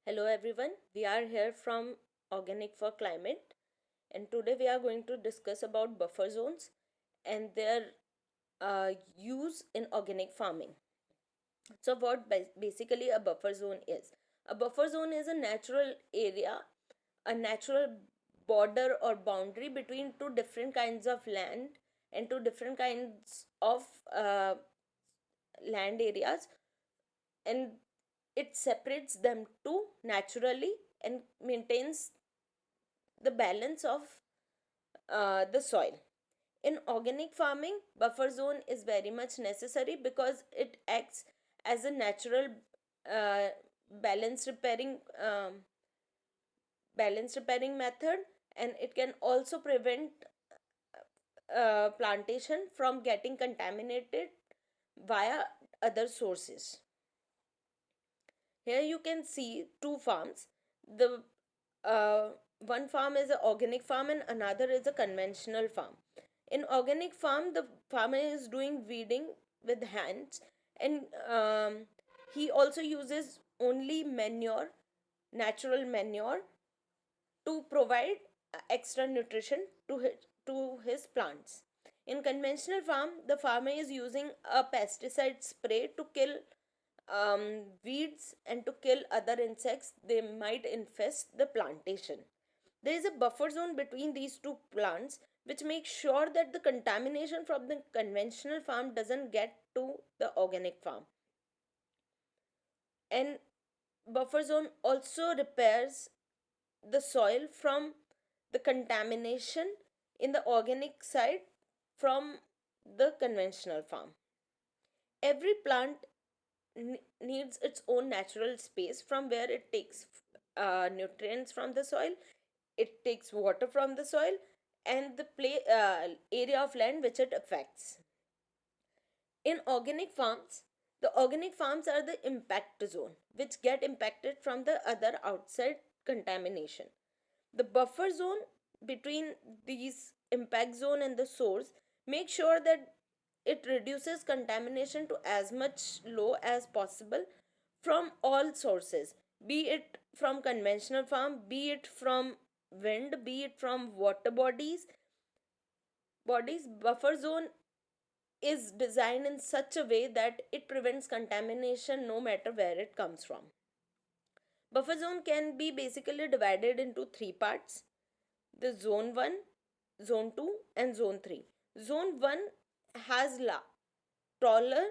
Hello everyone, we are here from Organic for Climate, and today we are going to discuss about buffer zones and their use in organic farming. So what basically a buffer zone is? A buffer zone is a natural area, a natural border or boundary between two different kinds of land and two different kinds of land areas, and it separates them two naturally and maintains the balance of the soil. In organic farming, buffer zone is very much necessary because it acts as a natural uh, balance repairing balance repairing method, and it can also prevent plantation from getting contaminated via other sources. Here you can see two farms. The one farm is an organic farm and another is a conventional farm. In organic farm, the farmer is doing weeding with hands, and he also uses only manure, natural manure, to provide extra nutrition to his plants. In conventional farm, the farmer is using a pesticide spray to kill weeds and to kill other insects they might infest the plantation. There is a buffer zone between these two plants which makes sure that the contamination from the conventional farm doesn't get to the organic farm. And buffer zone also repairs the soil from the contamination in the organic side from the conventional farm. Every plant needs its own natural space from where it takes nutrients from the soil, it takes water from the soil, and the area of land which it affects. In organic farms, the organic farms are the impact zone which get impacted from the other outside contamination. The buffer zone between these impact zone and the source make sure that it reduces contamination to as much low as possible from all sources, be it from conventional farm, be it from wind, be it from water bodies. Buffer zone is designed in such a way that it prevents contamination no matter where it comes from. Buffer zone can be basically divided into three parts: the zone 1, zone 2, and zone 3. Zone 1 has taller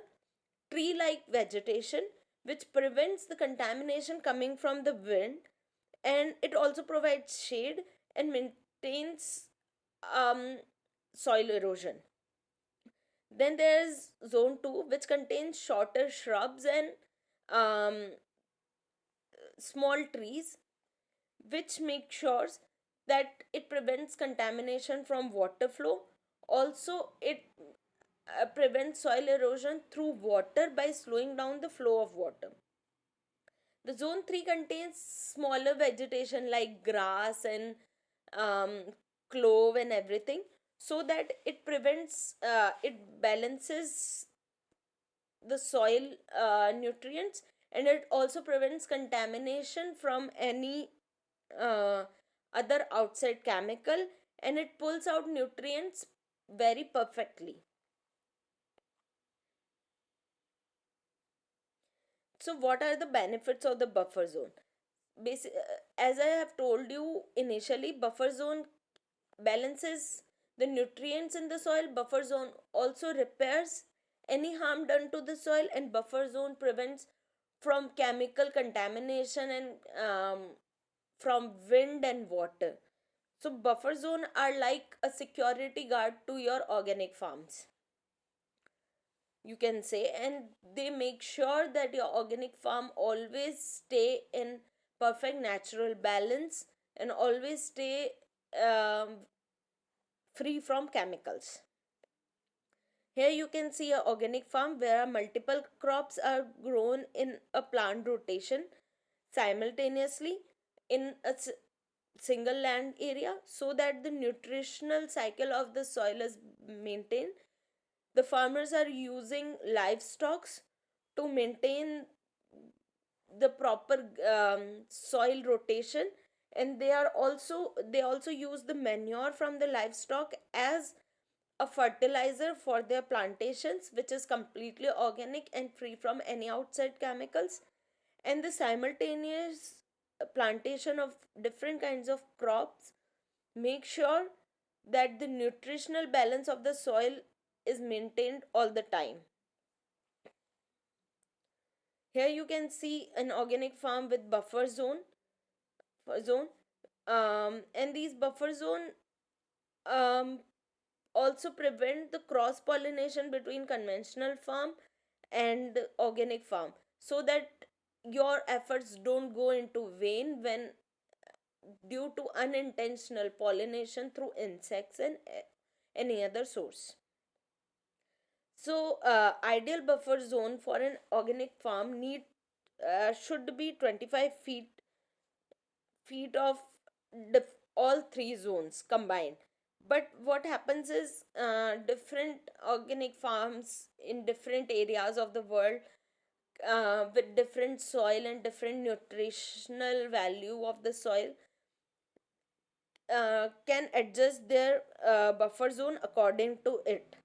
tree like vegetation which prevents the contamination coming from the wind, and it also provides shade and maintains um, soil erosion. Then there's zone 2, which contains shorter shrubs and um, small trees, which make sure that it prevents contamination from water flow. Also, it prevents soil erosion through water by slowing down the flow of water. The zone 3 contains smaller vegetation like grass and clove and everything, so that it balances the soil nutrients, and it also prevents contamination from any uh, other outside chemical, and it pulls out nutrients very perfectly. So what are the benefits of the buffer zone? As I have told you initially, buffer zone balances the nutrients in the soil. Buffer zone also repairs any harm done to the soil, and buffer zone prevents from chemical contamination and from wind and water. So buffer zone are like a security guard to your organic farms, you can say, and they make sure that your organic farm always stay in perfect natural balance and always stay um, free from chemicals. Here you can see a organic farm where multiple crops are grown in a plant rotation simultaneously in a single land area, so that the nutritional cycle of the soil is maintained. The farmers are using livestock to maintain the proper soil rotation, and they also use the manure from the livestock as a fertilizer for their plantations, which is completely organic and free from any outside chemicals. And the simultaneous plantation of different kinds of crops make sure that the nutritional balance of the soil is maintained all the time. Here you can see an organic farm with zone, and these buffer zone um, also prevent the cross pollination between conventional farm and organic farm, so that your efforts don't go into vain when due to unintentional pollination through insects and any other source. So, ideal buffer zone for an organic farm need should be 25 feet of all three zones combined. But what happens is, different organic farms in different areas of the world, with different soil and different nutritional value of the soil, can adjust their buffer zone according to it,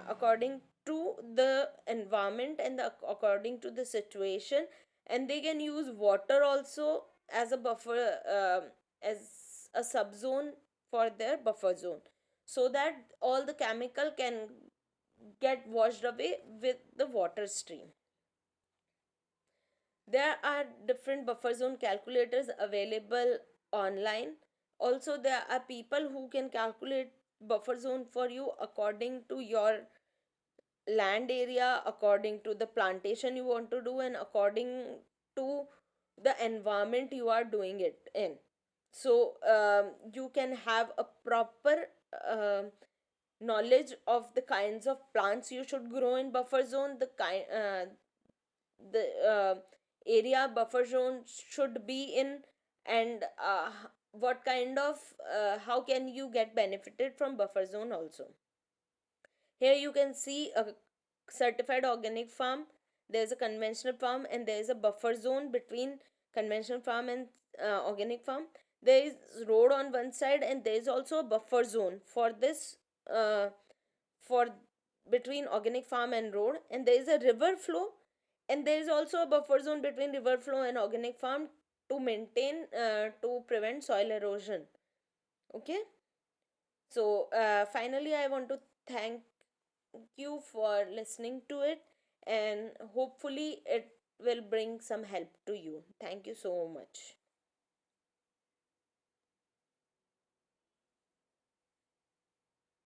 according to the environment and according to the situation. And they can use water also as a buffer, as a subzone for their buffer zone, so that all the chemical can get washed away with the water stream. There are different buffer zone calculators available online. Also, there are people who can calculate buffer zone for you according to your land area, according to the plantation you want to do, and according to the environment you are doing it in. So, you can have a proper knowledge of the kinds of plants you should grow in buffer zone, the area buffer zone should be in, and what kind of how can you get benefited from buffer zone also. Here you can see a certified organic farm, there's a conventional farm, and there is a buffer zone between conventional farm and organic farm. There is road on one side, and there is also a buffer zone for this, for between organic farm and road, and there is a river flow, and there is also a buffer zone between river flow and organic farm to maintain, to prevent soil erosion. Okay. So, finally, I want to thank you for listening to it, and hopefully it will bring some help to you. Thank you so much.